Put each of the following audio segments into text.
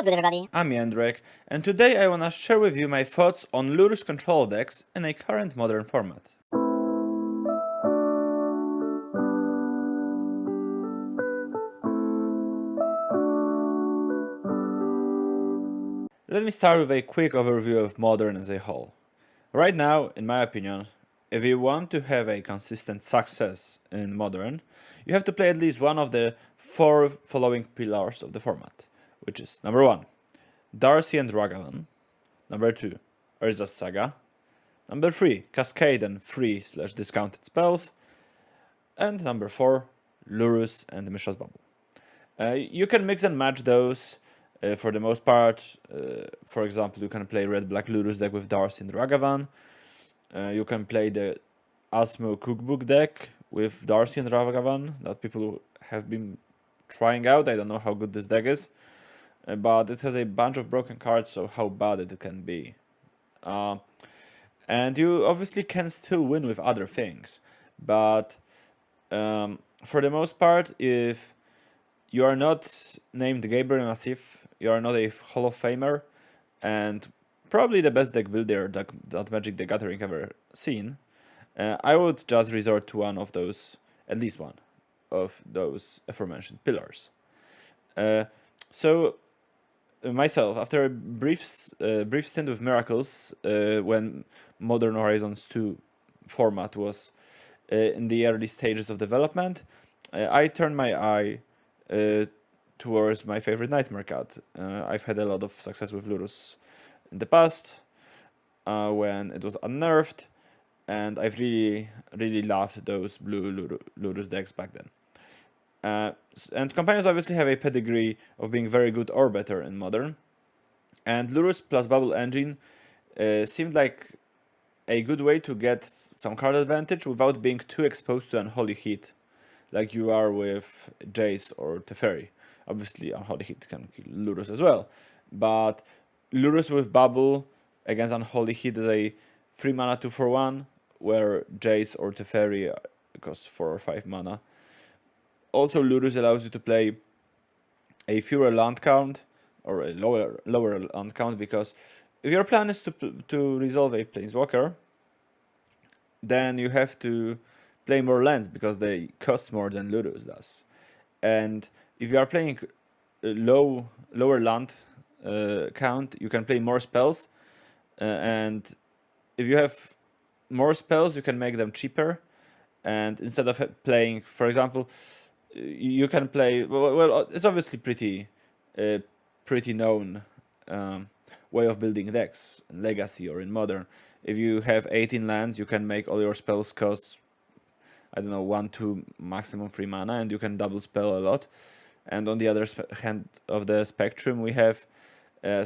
What's good, everybody? I'm Jędrek, and today I wanna share with you my thoughts on Lurrus control decks in a current modern format. Let me start with a quick overview of Modern as a whole. Right now, in my opinion, if you want to have a consistent success in Modern, you have to play at least one of the four following pillars of the format, which is number 1, Darcy and Ragavan, number 2, Urza's Saga, number 3, Cascade and free/discounted spells, and number 4, Lurrus and Mishra's Bubble. You can mix and match those for the most part. For example, you can play red-black Lurrus deck with Darcy and Ragavan. You can play the Asmo Cookbook deck with Darcy and Ragavan that people have been trying out. I don't know how good this deck is, but it has a bunch of broken cards, so how bad it can be. And you obviously can still win with other things, but for the most part, if you are not named Gabriel Nassif, you are not a Hall of Famer, and probably the best deck builder that Magic the Gathering ever seen, I would just resort to one of those, at least one of those aforementioned pillars. So myself, after a brief stint with Miracles, when Modern Horizons 2 format was in the early stages of development, I turned my eye towards my favorite Nightmare Cat. I've had a lot of success with Lurrus in the past, when it was unnerved, and I've really loved those blue Lurrus decks back then. And companions obviously have a pedigree of being very good or better in Modern, and Lurrus plus Bubble Engine seemed like a good way to get some card advantage without being too exposed to Unholy Heat, like you are with Jace or Teferi. Obviously, Unholy Heat can kill Lurrus as well, but Lurrus with Bubble against Unholy Heat is a 3 mana 2 for 1, where Jace or Teferi costs 4 or 5 mana. Also, Lurrus allows you to play a fewer land count, or a lower land count, because if your plan is to resolve a Planeswalker, then you have to play more lands because they cost more than Lurrus does. And if you are playing lower land count, you can play more spells, and if you have more spells, you can make them cheaper. And instead of playing, for example, you can play. Well, it's obviously pretty known way of building decks in Legacy or in Modern. If you have 18 lands, you can make all your spells cost, I don't know, 1, 2, maximum 3 mana, and you can double spell a lot. And on the other hand of the spectrum, we have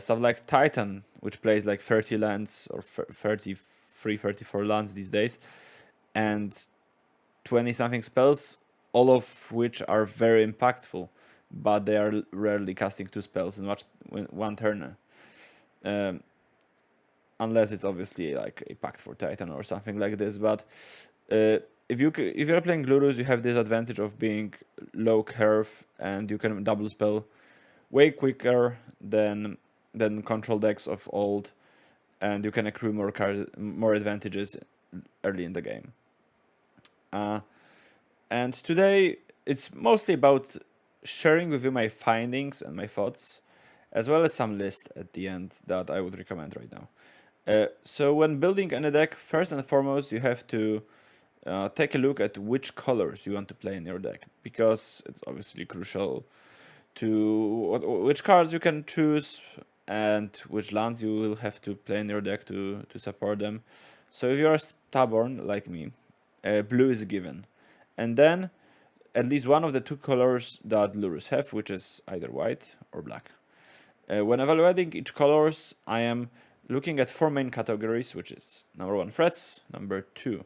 stuff like Titan, which plays like 30 lands, or 33, 34 lands these days, and 20-something spells, all of which are very impactful, but they are rarely casting 2 spells in one turn. Unless it's obviously like a Pact for Titan or something like this. But if you're playing Lurrus, you have this advantage of being low curve, and you can double spell way quicker than control decks of old, and you can accrue more advantages early in the game. And today it's mostly about sharing with you my findings and my thoughts, as well as some list at the end that I would recommend right now. So when building any deck, first and foremost, you have to take a look at which colors you want to play in your deck, because it's obviously crucial to which cards you can choose and which lands you will have to play in your deck to support them. So if you are stubborn like me, blue is given. And then at least one of the 2 colors that Lurrus have, which is either white or black. When evaluating each colors, I am looking at 4 main categories, which is number 1, threats, number 2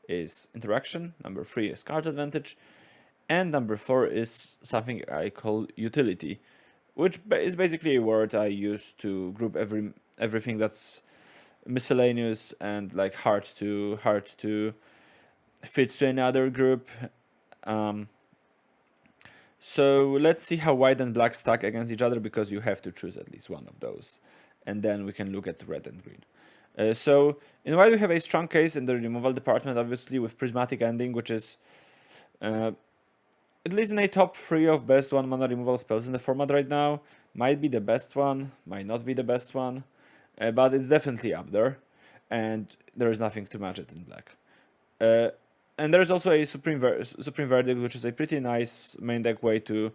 is interaction, number 3 is card advantage, and number 4 is something I call utility, which is basically a word I use to group everything that's miscellaneous and like hard to fit to another group. So let's see how white and black stack against each other, because you have to choose at least one of those. And then we can look at red and green. So in white we have a strong case in the removal department, obviously, with Prismatic Ending, which is at least in a top 3 of best 1 mana removal spells in the format right now. Might be the best one, might not be the best one, but it's definitely up there. And there is nothing to match it in black. And there's also a Supreme Verdict, which is a pretty nice main deck way to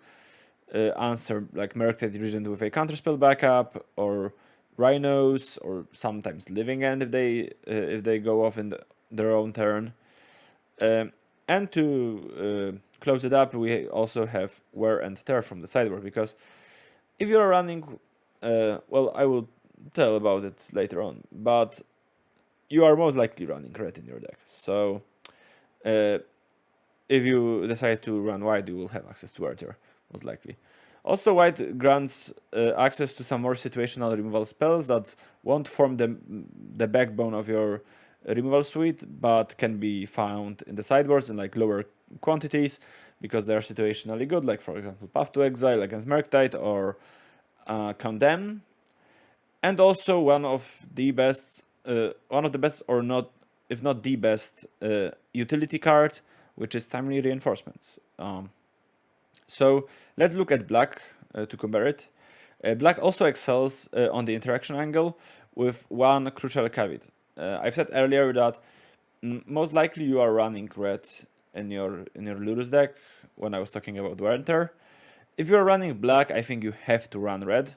answer like Murktide Regent with a counterspell backup, or Rhinos, or sometimes Living End if they go off in their own turn. And to close it up, we also have Wear and Tear from the sideboard, because if you're running, well, I will tell about it later on, but you are most likely running red in your deck. So if you decide to run white, you will have access to Wear and Tear, most likely. Also, white grants access to some more situational removal spells that won't form the backbone of your removal suite, but can be found in the sideboards in like lower quantities, because they are situationally good, like for example Path to Exile against Murktide, or Condemn. And also one of the best, or not, if not the best, utility card, which is Timely Reinforcements. So let's look at black to compare it. Black also excels on the interaction angle, with one crucial caveat. I've said earlier that most likely you are running red in your Lurrus deck when I was talking about Wear and Tear. If you're running black, I think you have to run red,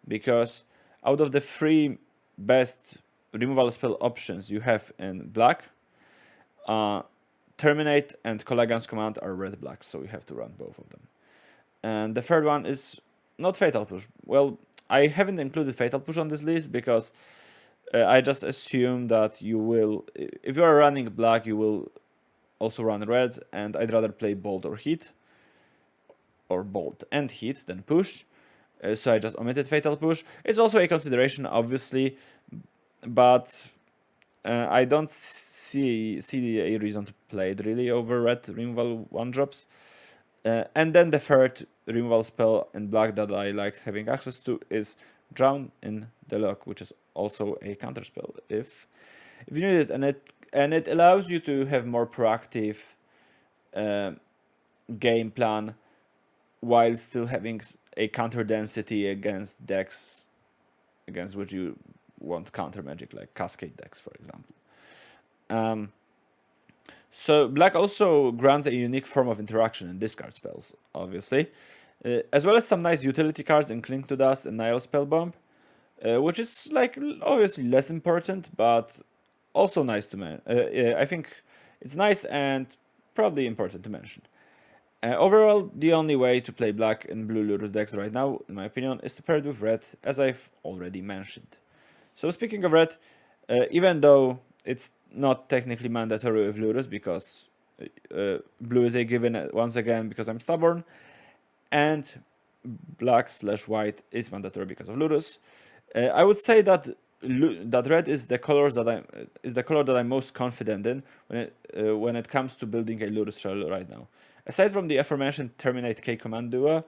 because out of the 3 best removal spell options you have in black, Terminate and Kolaghan's Command are red-black, so you have to run both of them. And the third one is not Fatal Push. Well, I haven't included Fatal Push on this list, because I just assume that you will, if you are running black, you will also run red, and I'd rather play Bolt or Hit, or Bolt and Hit than Push. So I just omitted Fatal Push. It's also a consideration, obviously, but I don't see a reason to play it really over red removal 1-drops. And then the third removal spell in black that I like having access to is Drown in the Lock, which is also a counterspell if you need it, and it allows you to have more proactive game plan while still having a counter density against decks against which you want counter magic, like Cascade decks, for example. So black also grants a unique form of interaction in discard spells, obviously, as well as some nice utility cards in Cling to Dust and Nile Spellbomb, which is like obviously less important, but also nice to I think it's nice and probably important to mention. Overall, the only way to play black in blue Lurrus decks right now, in my opinion, is to pair it with red, as I've already mentioned. So speaking of red, even though it's not technically mandatory with Lurrus, because blue is a given once again because I'm stubborn, and black/white is mandatory because of Lurrus, I would say that red is the color that I'm most confident in when it comes to building a Lurrus shell right now. Aside from the aforementioned Terminate K command duo,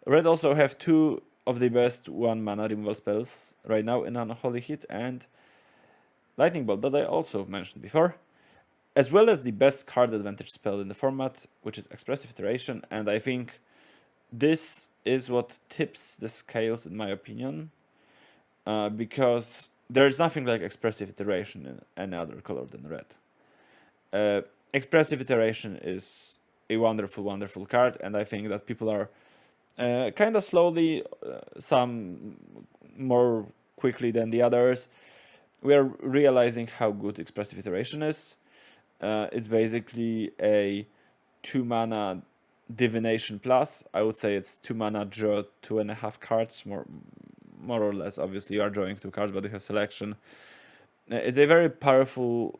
red also have 2 of the best 1 mana removal spells right now in Unholy Hit and Lightning Bolt that I also mentioned before, as well as the best card advantage spell in the format, which is Expressive Iteration, and I think this is what tips the scales in my opinion, because there's nothing like Expressive Iteration in any other color than red. Expressive Iteration is a wonderful, wonderful card, and I think that people are kind of slowly, some more quickly than the others, we are realizing how good Expressive Iteration is. It's basically a 2 mana divination plus. I would say it's 2 mana draw 2.5 cards, more or less. Obviously, you are drawing 2 cards, but you have selection. It's a very powerful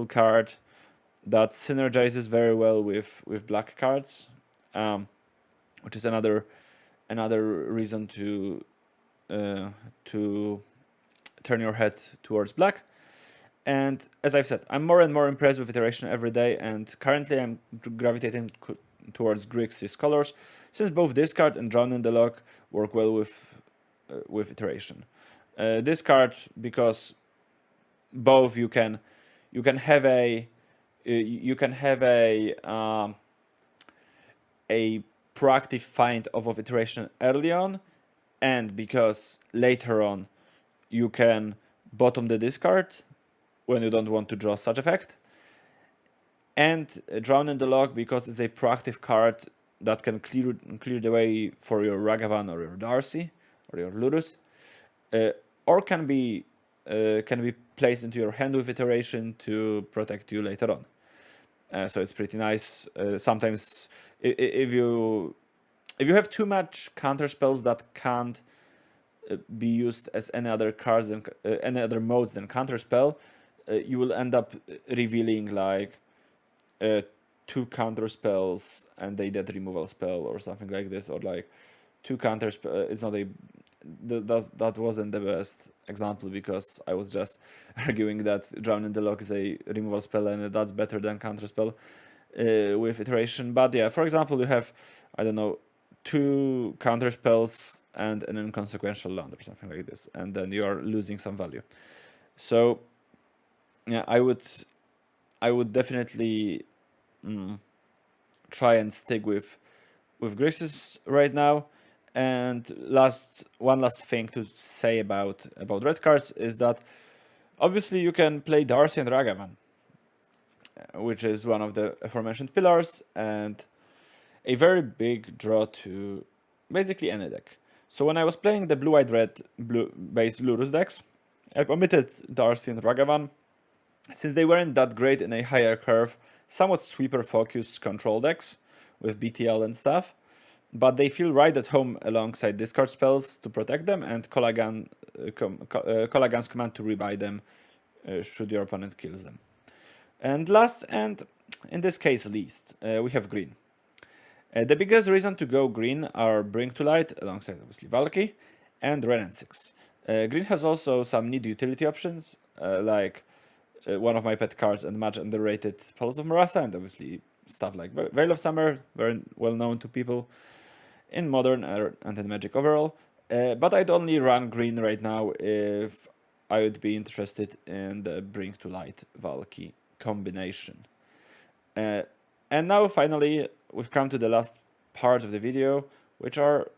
card that synergizes very well with black cards, which is another reason to turn your head towards black. And as I've said, I'm more and more impressed with Iteration every day, and currently I'm gravitating towards Grixis colors, since both discard and Drown in the Log work well with iteration. Discard because both you can have a proactive find of iteration early on, and because later on you can bottom the discard when you don't want to draw such effect. And Drown in the Log because it's a proactive card that can clear the way for your Ragavan or your Darcy or your Lurrus, or can be placed into your hand with iteration to protect you later on. So it's pretty nice. Sometimes if you have too much counter spells that can't be used as any other cards than any other modes than counter spell, you will end up revealing like 2 counter spells and a dead removal spell or something like this, or like 2 counter spells. It's not a that wasn't the best example because I was just arguing that Drown in the Log is a removal spell and that's better than counter spell with iteration. But yeah, for example, you have, I don't know, 2 counter spells and an inconsequential land or something like this, and then you are losing some value. So yeah, I would definitely try and stick with Grixis right now. And one last thing to say about red cards is that obviously you can play Darcy and Ragavan, which is one of the aforementioned pillars and a very big draw to basically any deck. So when I was playing the blue-white red based Lurrus decks, I've omitted Darcy and Ragavan since they weren't that great in a higher curve, somewhat sweeper focused control decks with BTL and stuff. But they feel right at home alongside discard spells to protect them and Colagan's command to rebuy them should your opponent kills them. And last, and in this case least, we have green. The biggest reason to go green are Bring to Light, alongside obviously Valky, and Ren and 6. Green has also some neat utility options, like one of my pet cards and much underrated Pulse of Marasa, and obviously stuff like Veil of Summer, very well known to people in Modern and in Magic overall. But I'd only run green right now if I would be interested in the Bring to Light Valky combination. And now finally we've come to the last part of the video, which are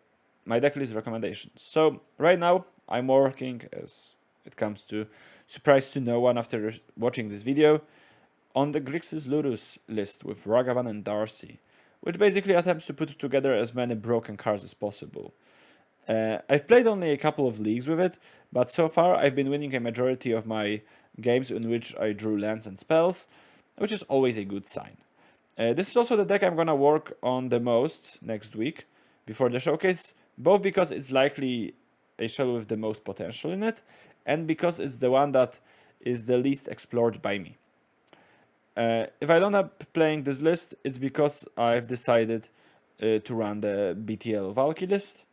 my decklist recommendations. So right now I'm working, as it comes to surprise to no one after watching this video, on the Grixis Lurrus list with Ragavan and Darcy, which basically attempts to put together as many broken cards as possible. I've played only a couple of leagues with it, but so far I've been winning a majority of my games in which I drew lands and spells, which is always a good sign. This is also the deck I'm gonna work on the most next week before the showcase, both because it's likely a shell with the most potential in it, and because it's the one that is the least explored by me. If I don't end up playing this list, it's because I've decided to run the BTL Valky list,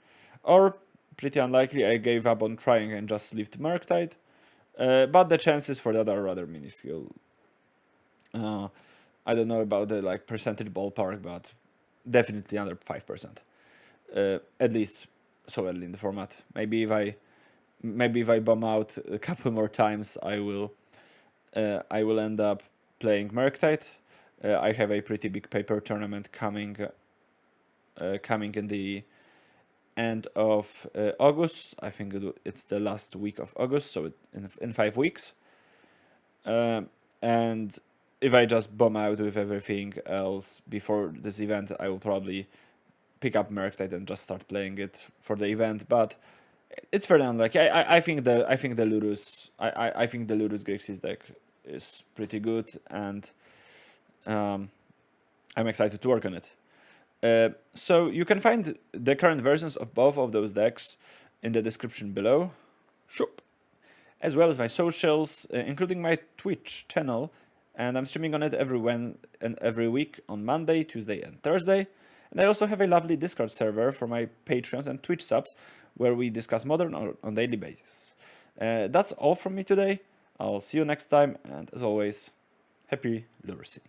or pretty unlikely I gave up on trying and just left Murktide, but the chances for that are rather minuscule. I don't know about the percentage ballpark, but definitely under 5%. At least so early in the format. Maybe if I bomb out a couple more times, I will end up playing Murktide. I have a pretty big paper tournament coming in the end of August. I think it's the last week of August, so in 5 weeks. And if I just bomb out with everything else before this event, I will probably pick up Murktide and just start playing it for the event. But it's fairly unlikely. I think the Lurrus Grixis deck is pretty good, and I'm excited to work on it. So you can find the current versions of both of those decks in the description below, as well as my socials, including my Twitch channel, and I'm streaming on it every week on Monday, Tuesday, and Thursday. And I also have a lovely Discord server for my Patreons and Twitch subs, where we discuss Modern on daily basis. That's all from me today. I'll see you next time, and as always, happy Lurrusing.